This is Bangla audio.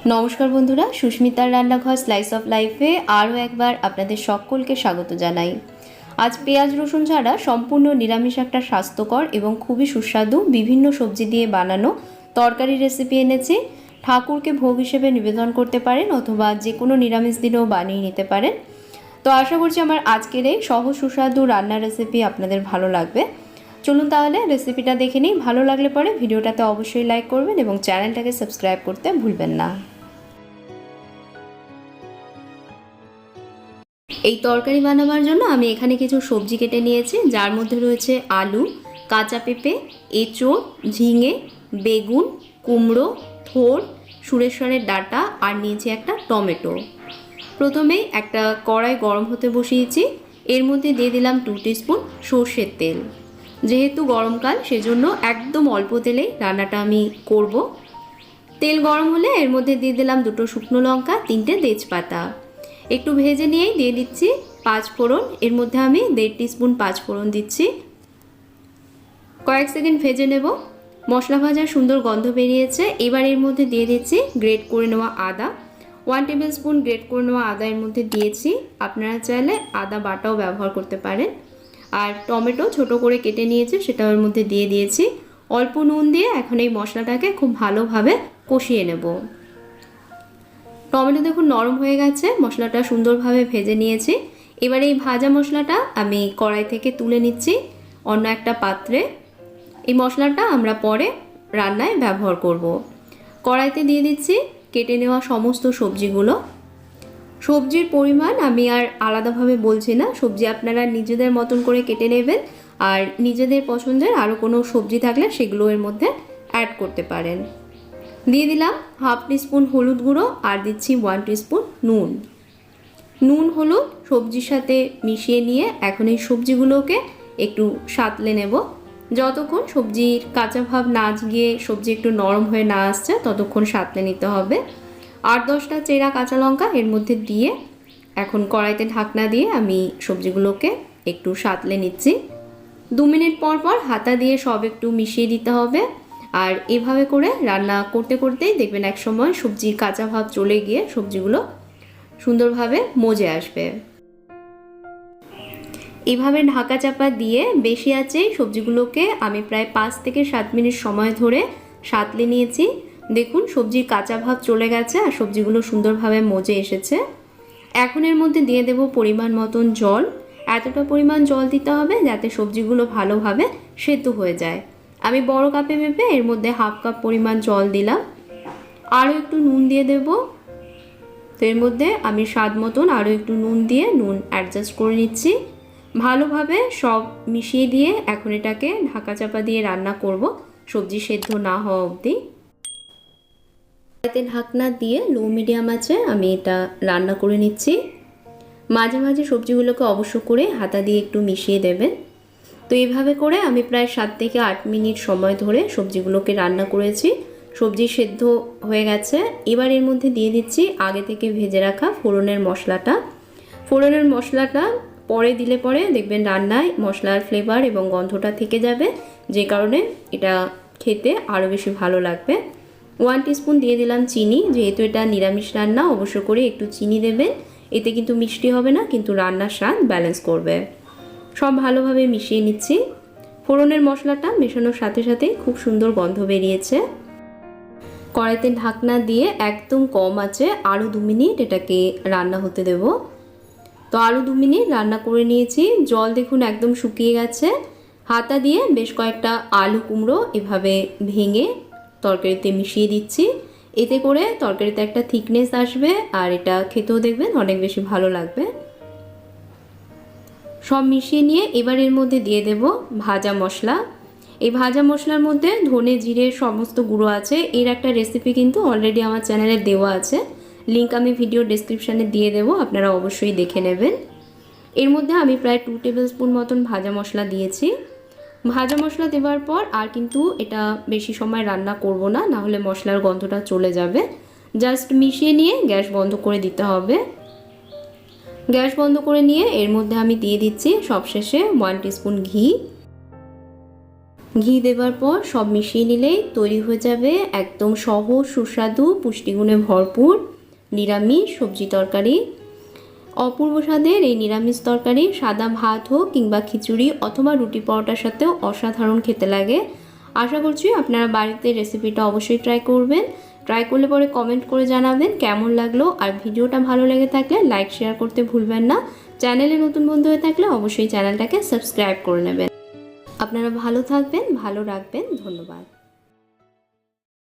নমস্কার বন্ধুরা, সুস্মিতার রান্নাঘর স্লাইস অফ লাইফে আরও একবার আপনাদের সকলকে স্বাগত জানাই। আজ পেঁয়াজ রসুন ছাড়া সম্পূর্ণ নিরামিষ একটা স্বাস্থ্যকর এবং খুবই সুস্বাদু বিভিন্ন সবজি দিয়ে বানানো তরকারি রেসিপি এনেছি। ঠাকুরকে ভোগ হিসেবে নিবেদন করতে পারেন অথবা যে কোনো নিরামিষ দিনেও বানিয়ে নিতে পারেন। তো আশা করছি আমার আজকের এই সহজ সুস্বাদু রান্নার রেসিপি আপনাদের ভালো লাগবে। চলুন তাহলে রেসিপিটা দেখে নিই। ভালো লাগলে পরে ভিডিওটাতে অবশ্যই লাইক করবেন এবং চ্যানেলটাকে সাবস্ক্রাইব করতে ভুলবেন না। এই তরকারি বানাবার জন্য আমি এখানে কিছু সবজি কেটে নিয়েছি, যার মধ্যে রয়েছে আলু, কাঁচা পেঁপে, এঁচোড়, ঝিঙে, বেগুন, কুমড়ো, থোড়, সুরেশ্বরের ডাঁটা আর নিয়েছি একটা টমেটো। প্রথমেই একটা কড়াই গরম হতে বসিয়েছি। এর মধ্যে দিয়ে দিলাম 2 টিস্পুন সর্ষের তেল। যেহেতু গরমকাল সেজন্য একদম অল্প তেলেই রান্নাটা আমি করব। তেল গরম হলে এর মধ্যে দিয়ে দিলাম 2টো শুকনো লঙ্কা, 3টে তেজপাতা। একটু ভেজে নিয়েই দিয়ে দিচ্ছি পাঁচফোড়ন। এর মধ্যে আমি 1.5 টিস্পুন পাঁচফোড়ন দিচ্ছি। কয়েক সেকেন্ড ভেজে নেব। মশলা ভাজার সুন্দর গন্ধ বেরিয়েছে। এবার এর মধ্যে দিয়ে দিচ্ছি গ্রেট করে নেওয়া আদা। 1 টেবিল স্পুন গ্রেট করে নেওয়া আদা এর মধ্যে দিয়েছি। আপনারা চাইলে আদা বাটাও ব্যবহার করতে পারেন। আর টমেটো ছোট করে কেটে নিয়েছি, সেটা ওর মধ্যে দিয়ে দিয়েছি। অল্প নুন দিয়ে এখন এই মশলাটাকে খুব ভালোভাবে কষিয়ে নেব। টমেটো দেখুন নরম হয়ে গেছে, মশলাটা সুন্দরভাবে ভেজে নিয়েছি। এবার এই ভাজা মশলাটা আমি কড়াই থেকে তুলে নিচ্ছি অন্য একটা পাত্রে। এই মশলাটা আমরা পরে রান্নায় ব্যবহার করব। কড়াইতে দিয়ে দিচ্ছি কেটে নেওয়া সমস্ত সবজিগুলো। সবজির পরিমাণ আমি আর আলাদাভাবে বলছি না, সবজি আপনারা নিজেদের মতন করে কেটে নেবেন। আর নিজেদের পছন্দের আরও কোনো সবজি থাকলে সেগুলো এর মধ্যে অ্যাড করতে পারেন। দিয়ে দিলাম 1/2 টিস্পুন হলুদ গুঁড়ো আর দিচ্ছি 1 টিস্পুন নুন। নুন হলুদ সবজির সাথে মিশিয়ে নিয়ে এখন এই সবজিগুলোকে একটু সাঁতলে নেব। যতক্ষণ সবজির কাঁচা ভাব না গিয়ে সবজি একটু নরম হয়ে না আসছে ততক্ষণ সাঁতলে নিতে হবে। 8-10টা চেরা কাঁচা লঙ্কা এর মধ্যে দিয়ে এখন কড়াইতে ঢাকনা দিয়ে আমি সবজিগুলোকে একটু সাঁতলে নিচ্ছি। 2 মিনিট পর পর হাতা দিয়ে সব একটু মিশিয়ে দিতে হবে। আর এভাবে করে রান্না করতে করতেই দেখবেন এক সময় সবজির কাঁচা ভাব চলে গিয়ে সবজিগুলো সুন্দরভাবে মজে আসবে। এভাবে ঢাকা চাপা দিয়ে বেশি আঁচে সবজিগুলোকে আমি প্রায় 5 থেকে 7 মিনিট সময় ধরে সাঁতলে নিয়েছি। দেখুন সবজির কাঁচা ভাব চলে গেছে আর সবজিগুলো সুন্দরভাবে মজে এসেছে। এখন এর মধ্যে দিয়ে দেব পরিমাণ মতন জল। এতটা পরিমাণ জল দিতে হবে যাতে সবজিগুলো ভালোভাবে সেদ্ধ হয়ে যায়। আমি বড় কাপে মেপে এর মধ্যে 1/2 কাপ পরিমাণ জল দিলাম। আরও একটু নুন দিয়ে দেব। তো এর মধ্যে আমি স্বাদ মতন আরও একটু নুন দিয়ে নুন অ্যাডজাস্ট করে নিচ্ছি। ভালোভাবে সব মিশিয়ে দিয়ে এখন এটাকে ঢাকা চাপা দিয়ে রান্না করব সবজি সেদ্ধ না হওয়া অবধি। এতে ঢাকনা দিয়ে লো মিডিয়াম আছে আমি এটা রান্না করে নিচ্ছি। মাঝে মাঝে সবজিগুলোকে অবশ্য করে হাতা দিয়ে একটু মিশিয়ে দেবেন। তো এইভাবে করে আমি প্রায় 7 থেকে 8 মিনিট সময় ধরে সবজিগুলোকে রান্না করেছি। সবজি সেদ্ধ হয়ে গেছে। এবার এর মধ্যে দিয়ে দিচ্ছি আগে থেকে ভেজে রাখা ফোড়নের মশলাটা। ফোড়নের মশলাটা পরে দিলে পরে দেখবেন রান্নায় মশলার ফ্লেভার এবং গন্ধটা থেকে যাবে, যে কারণে এটা খেতে আরও বেশি ভালো লাগবে। 1 টিস্পুন দিয়ে দিলাম চিনি। যেহেতু এটা নিরামিষ রান্না অবশ্য করে একটু চিনি দেবেন। এতে কিন্তু মিষ্টি হবে না, কিন্তু রান্নার স্বাদ ব্যালেন্স করবে। সব ভালোভাবে মিশিয়ে নিচ্ছি। ফোড়নের মশলাটা মেশানোর সাথে সাথে খুব সুন্দর গন্ধ বেরিয়েছে। কড়াইতে ঢাকনা দিয়ে একদম কম আছে আরও 2 মিনিট এটাকে রান্না হতে দেব। তো আরও 2 মিনিট রান্না করে নিয়েছি। জল দেখুন একদম শুকিয়ে গেছে। হাতা দিয়ে বেশ কয়েকটা আলু কুমড়ো এভাবে ভেঙে তরকারিতে মিশিয়ে দিচ্ছি। এতে করে তরকারিতে একটা থিকনেস আসবে আর এটা খেতেও দেখবেন অনেক বেশি ভালো লাগবে। সব মিশিয়ে নিয়ে এবার এর মধ্যে দিয়ে দেব ভাজা মশলা। এই ভাজা মশলার মধ্যে ধনে জিরে সমস্ত গুঁড়ো আছে। এর একটা রেসিপি কিন্তু অলরেডি আমার চ্যানেলে দেওয়া আছে, লিঙ্ক আমি ভিডিও ডেসক্রিপশানে দিয়ে দেবো, আপনারা অবশ্যই দেখে নেবেন। এর মধ্যে আমি প্রায় 2 টেবিল স্পুন মতন ভাজা মশলা দিয়েছি। ভাজা মশলা দেওয়ার পর আর কিন্তু এটা বেশি সময় রান্না করব না, নাহলে মশলার গন্ধটা চলে যাবে। জাস্ট মিশিয়ে নিয়ে গ্যাস বন্ধ করে দিতে হবে। গ্যাস বন্ধ করে নিয়ে এর মধ্যে আমি দিয়ে দিচ্ছি সবশেষে 1 টিস্পুন ঘি। ঘি দেবার পর সব মিশিয়ে নিলেই তৈরি হয়ে যাবে একদম সহজ সুস্বাদু পুষ্টিগুণে ভরপুর নিরামিষ সবজি তরকারি। অপূর্ব স্বাদের এই নিরামিষ তরকারি সাদা ভাত হোক কিংবা খিচুড়ি অথবা রুটি পরোটার সাথেও অসাধারণ খেতে লাগে। আশা করছি আপনারা বাড়িতে রেসিপিটা অবশ্যই ট্রাই করবেন। ট্রাই করলে পরে কমেন্ট করে জানাবেন কেমন লাগলো, আর ভিডিওটা ভালো লেগে থাকলে লাইক শেয়ার করতে ভুলবেন না। চ্যানেলে নতুন বন্ধু হয়ে থাকলে অবশ্যই চ্যানেলটাকে সাবস্ক্রাইব করে নেবেন। আপনারা ভালো থাকবেন, ভালো রাখবেন। ধন্যবাদ।